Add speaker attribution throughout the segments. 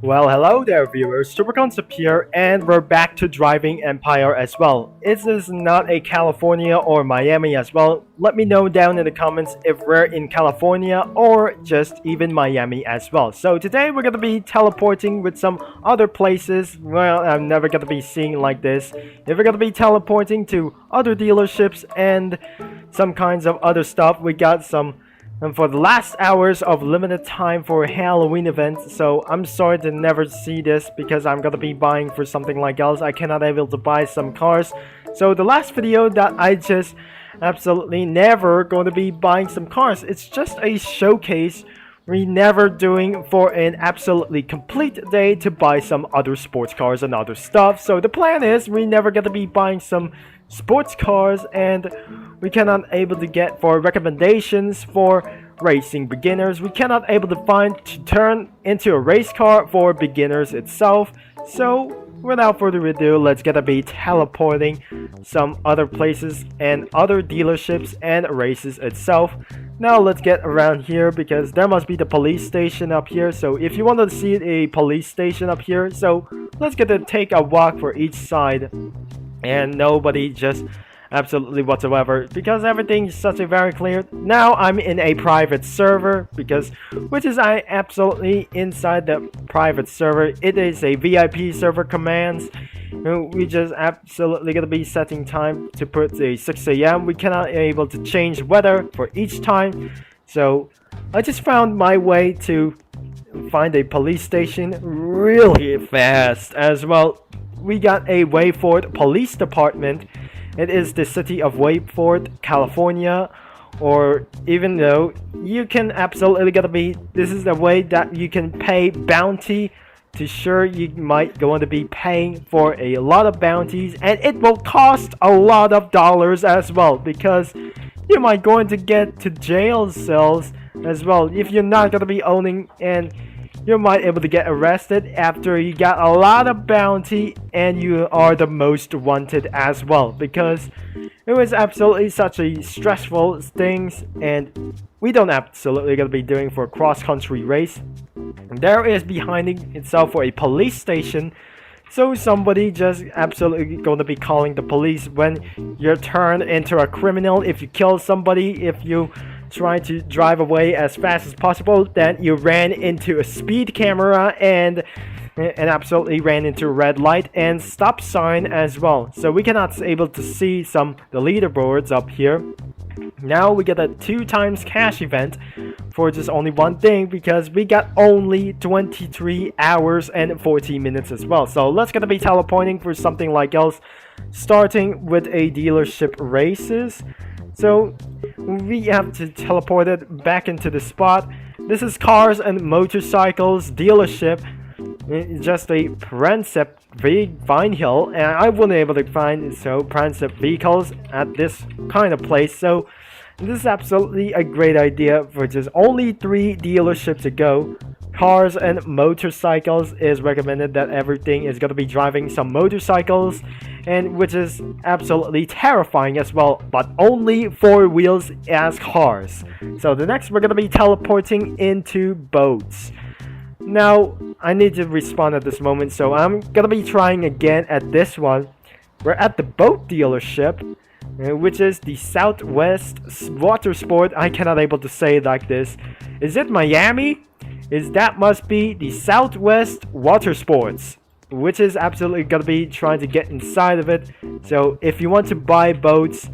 Speaker 1: Well, hello there, viewers. Super Concept here, and we're back to Driving Empire as well. Is this not a California or Miami as well? Let me know down in the comments if we're in California or just even Miami as well. So today we're gonna be teleporting with some other places. Well, I'm never gonna be seeing like this. If we're gonna be teleporting to other dealerships and some kinds of other stuff, we got some. And for the last hours of limited time for Halloween events, so I'm sorry to never see this because I'm gonna be buying for something like else. I cannot able to buy some cars. So the last video that I just absolutely never going to be buying some cars. It's just a showcase. We never doing for an absolutely complete day to buy some other sports cars and other stuff. So the plan is we never gonna be buying some sports cars, and we cannot able to get for recommendations for racing beginners. We cannot able to find to turn into a race car for beginners itself. So without further ado, let's get to be teleporting some other places and other dealerships and races itself. Now let's get around here because there must be the police station up here. So if you want to see a police station up here, so let's get to take a walk for each side. And nobody just absolutely whatsoever because everything is such a very clear. Now I'm in a private server because which is I absolutely inside the private server. It is a VIP server commands. We just absolutely gonna be setting time to put a 6 a.m. We cannot able to change weather for each time. So I just found my way to find a police station really fast as well. We got a Wayford Police Department. It is the city of Wayford, California, or even though you can absolutely gotta be, this is the way that you can pay bounty to Shure. You might going to be paying for a lot of bounties, and it will cost a lot of dollars as well because you might going to get to jail cells as well if you're not gonna be owning, and you might able to get arrested after you got a lot of bounty and you are the most wanted as well because it was absolutely such a stressful things, and we don't absolutely gonna be doing for a cross-country race. There is behind itself for a police station, so somebody just absolutely going to be calling the police when you're turned into a criminal. If you kill somebody, if you try to drive away as fast as possible, then you ran into a speed camera and absolutely ran into a red light and stop sign as well. So we cannot able to see the leaderboards up here. Now we get a 2 times cash event for just only one thing because we got only 23 hours and 14 minutes as well. So let's gonna be teleporting for something like else, starting with a dealership races. So we have to teleport it back into the spot. This is cars and motorcycles dealership. It's just a Responsibly Vine Hill, and I wasn't able to find Responsibly vehicles at this kind of place. So this is absolutely a great idea for just only 3 dealerships to go. Cars and motorcycles is recommended that everything is going to be driving some motorcycles, and which is absolutely terrifying as well, but only 4 wheels as cars. So the next we're going to be teleporting into boats. Now I need to respond at this moment, so I'm gonna be trying again at this one. We're at the boat dealership, which is the Southwest Water Sport. I cannot able to say it like this. Is it Miami? That must be the Southwest Water Sports, which is absolutely gonna be trying to get inside of it. So if you want to buy boats,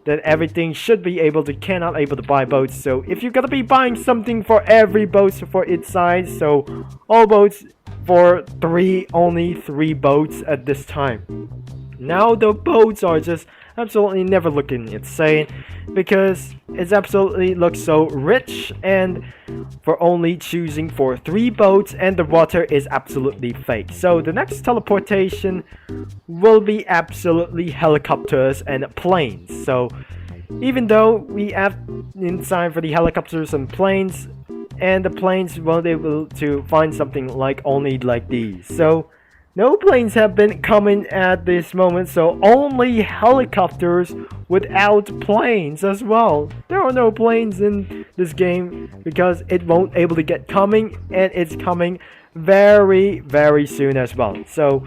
Speaker 1: then everything should be cannot able to buy boats. So if you're gonna be buying something for every boat for its size, so all boats for only 3 boats at this time. Now the boats are just absolutely never looking insane because it's absolutely looks so rich, and for only choosing for 3 boats, and the water is absolutely fake. So the next teleportation will be absolutely helicopters and planes. So even though we have inside for the helicopters and planes, and the planes won't be able to find something like only like these. So no planes have been coming at this moment, so only helicopters without planes as well. There are no planes in this game because it won't able to get coming, and it's coming very soon as well. So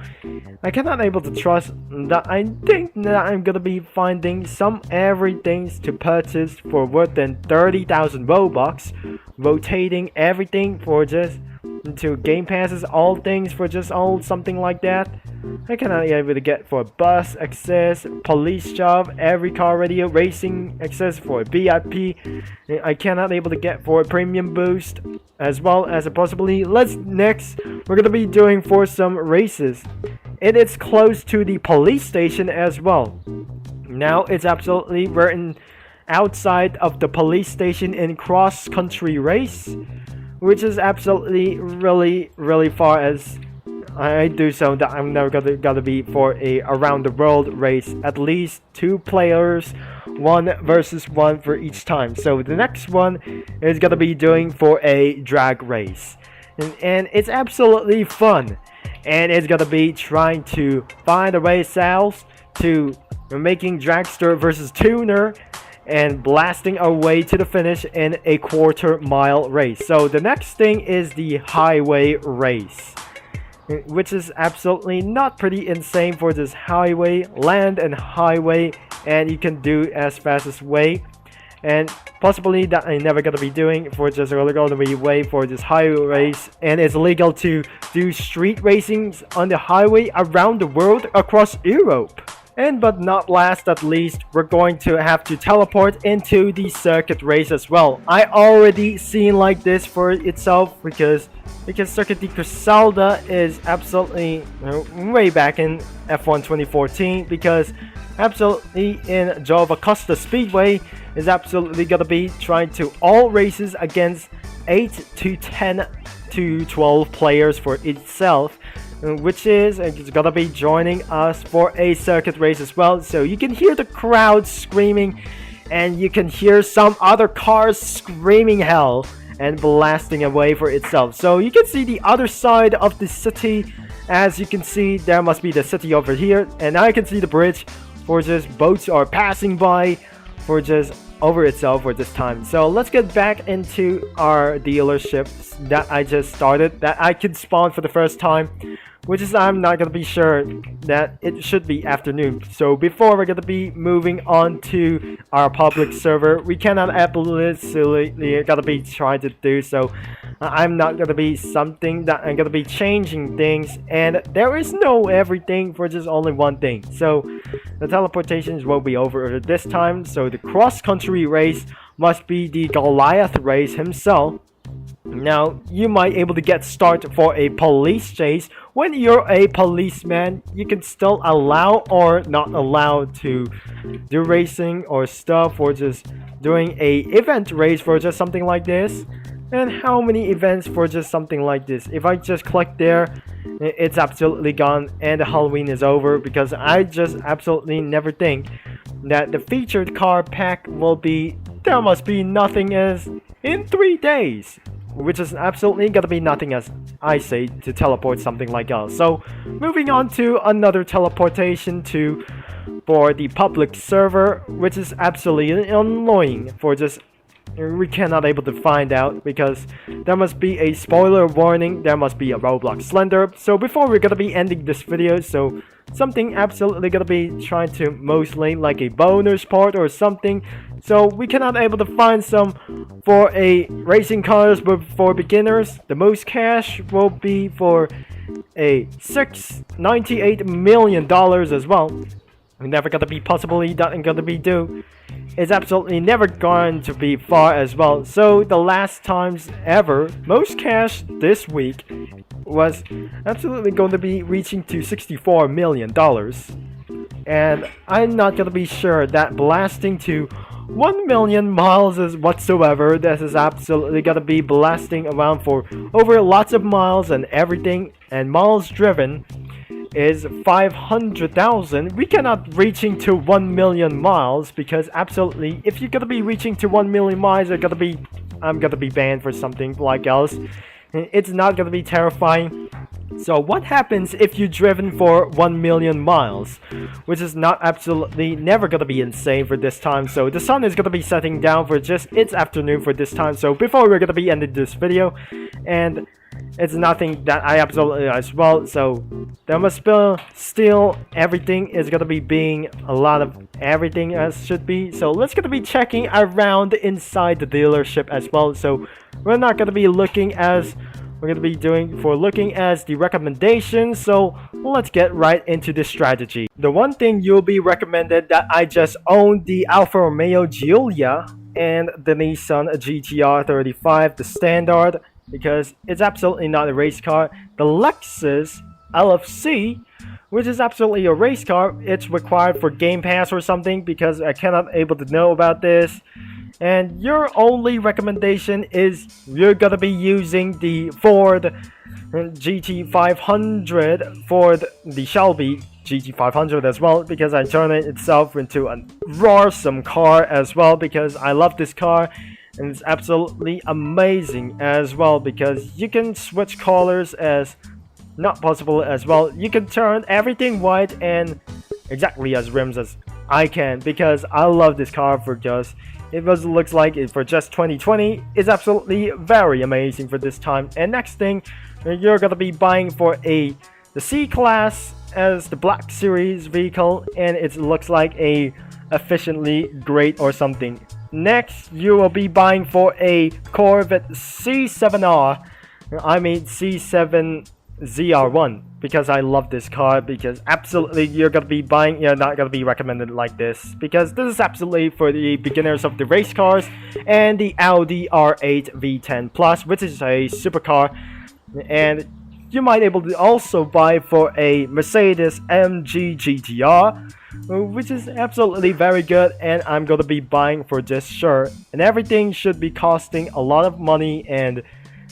Speaker 1: I cannot able to trust that. I think that I'm gonna be finding some everything to purchase for worth than 30,000 Robux, rotating everything for just into game passes, all things for just all something like that. I cannot able to get for bus access, police job, every car radio, racing access for VIP. I cannot able to get for a premium boost, as well as a possibly. Next we're gonna be doing for some races. It is close to the police station as well. Now it's absolutely we're in outside of the police station in cross country race, which is absolutely really far as I do so that I'm never gonna be for a around the world race. At least 2 players, 1 versus 1 for each time. So the next one is gonna be doing for a drag race, and it's absolutely fun. And it's gonna be trying to find a race out to making dragster versus tuner and blasting our way to the finish in a quarter-mile race. So the next thing is the highway race, which is absolutely not pretty insane for this highway, land and highway, and you can do as fast as way. And possibly that I'm never gonna be doing for just a gonna be way for this highway race, and it's legal to do street racings on the highway around the world across Europe. And but not last at least, we're going to have to teleport into the circuit race as well. I already seen like this for itself because Circuit de Cruzelda is absolutely way back in F1 2014, because absolutely in Jova Costa Speedway is absolutely gonna be trying to all races against 8 to 10 to 12 players for itself, which is it's gonna be joining us for a circuit race as well. So you can hear the crowd screaming, and you can hear some other cars screaming hell and blasting away for itself. So you can see the other side of the city. As you can see, there must be the city over here, and I can see the bridge for just boats are passing by for just over itself for this time. So let's get back into our dealerships that I just started, that I could spawn for the first time, which is I'm not gonna be sure that it should be afternoon. So before we're gonna be moving on to our public server, we cannot absolutely gotta be trying to do so. I'm not gonna be something that I'm gonna be changing things, and there is no everything for just only one thing. So the teleportations will be over this time. So the cross-country race must be the Goliath race himself. Now you might able to get started for a police chase. When you're a policeman, you can still allow or not allow to do racing or stuff, or just doing a event race for just something like this. And how many events for just something like this? If I just click there, it's absolutely gone and the Halloween is over, because I just absolutely never think that the featured car pack will be, there must be nothing as in 3 days, which is absolutely gonna be nothing as I say to teleport something like else. So moving on to another teleportation for the public server, which is absolutely annoying for just we cannot able to find out, because there must be a spoiler warning, there must be a Roblox Slender. So before we're gonna be ending this video, so something absolutely gonna be trying to mostly like a bonus part or something. So we cannot able to find some for a racing cars, but for beginners the most cash will be for a $698 million as well. Never gonna be possibly that and gonna be do. It's absolutely never going to be far as well. So the last times ever, most cash this week was absolutely going to be reaching to $64 million. And I'm not gonna be sure that blasting to 1 million miles is whatsoever. This is absolutely gonna be blasting around for over lots of miles and everything, and miles driven is 500,000. We cannot reaching to 1 million miles, because absolutely if you're gonna be reaching to 1 million miles, I'm gonna be banned for something like else. It's not gonna be terrifying. So what happens if you're driven for 1 million miles, which is not absolutely never gonna be insane for this time. So the sun is gonna be setting down for just it's afternoon for this time. So before we're gonna be ending this video, and it's nothing that I absolutely as well. So there must be still everything is gonna be being a lot of everything as should be. So let's gonna be checking around inside the dealership as well. So we're not gonna be looking as we're gonna be doing for looking as the recommendations. So let's get right into the strategy. The one thing you'll be recommended that I just owned the Alfa Romeo Giulia and the Nissan GTR 35, the standard, because it's absolutely not a race car. The Lexus LFC, which is absolutely a race car, it's required for Game Pass or something because I cannot able to know about this. And your only recommendation is you're gonna be using the Ford GT500, Ford the Shelby GT500 as well, because I turned it itself into an awesome car as well, because I love this car and it's absolutely amazing as well, because you can switch colors as not possible as well. You can turn everything white and exactly as rims as I can, because I love this car for just it looks like it for just 2020 is absolutely very amazing for this time. And next thing, you're gonna be buying for the C-Class as the Black Series vehicle, and it looks like a efficiently great or something. Next, you will be buying for a Corvette C7R, I mean C7ZR1, because I love this car, because absolutely you're gonna be buying, you're not gonna be recommended like this, because this is absolutely for the beginners of the race cars, and the Audi R8 V10 Plus, which is a supercar, and you might able to also buy for a Mercedes MG GTR, which is absolutely very good, and I'm gonna be buying for this Shure, and everything should be costing a lot of money, and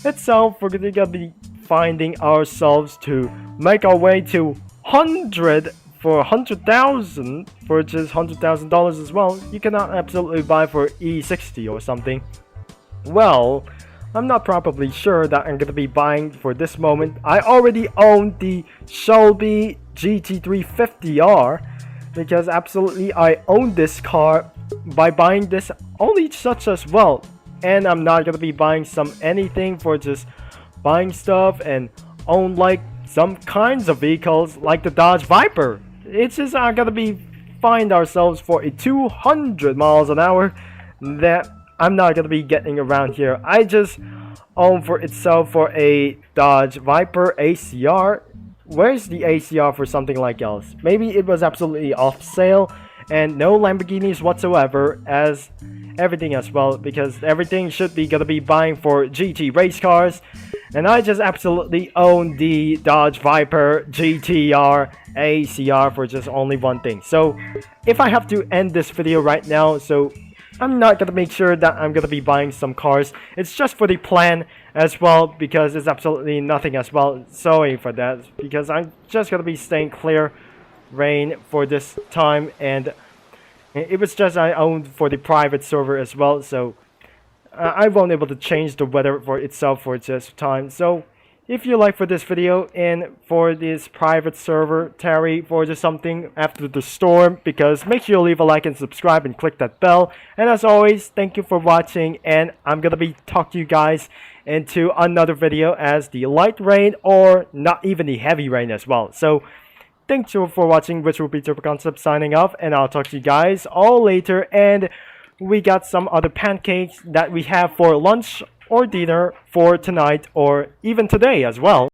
Speaker 1: itself we're gonna be finding ourselves to make our way to 100 for 100,000 for just $100,000 as well. You cannot absolutely buy for E60 or something. Well, I'm not probably sure that I'm gonna be buying for this moment. I already own the Shelby GT350R, because absolutely I own this car by buying this only such as well, and I'm not gonna be buying anything for just buying stuff and own like some kinds of vehicles like the Dodge Viper. It's just gonna be find ourselves for a 200 miles an hour that I'm not gonna be getting around here. I just own for itself for a Dodge Viper ACR. Where's the ACR for something like else? Maybe it was absolutely off sale, and no Lamborghinis whatsoever as everything as well, because everything should be gonna be buying for GT race cars, and I just absolutely own the Dodge Viper GTR ACR for just only one thing. So if I have to end this video right now, so I'm not gonna make sure that I'm gonna be buying some cars. It's just for the plan as well, because it's absolutely nothing as well. Sorry for that, because I'm just gonna be staying clear rain for this time, and it was just I owned for the private server as well, so I won't able to change the weather for itself for just time. So if you like for this video and for this private server Terry for just something after the storm, because make sure you leave a like and subscribe and click that bell. And as always, thank you for watching, and I'm gonna be talking to you guys into another video as the light rain or not even the heavy rain as well. So thanks for watching, which will be Turbo Concept signing off, and I'll talk to you guys all later. And we got some other pancakes that we have for lunch or dinner for tonight or even today as well.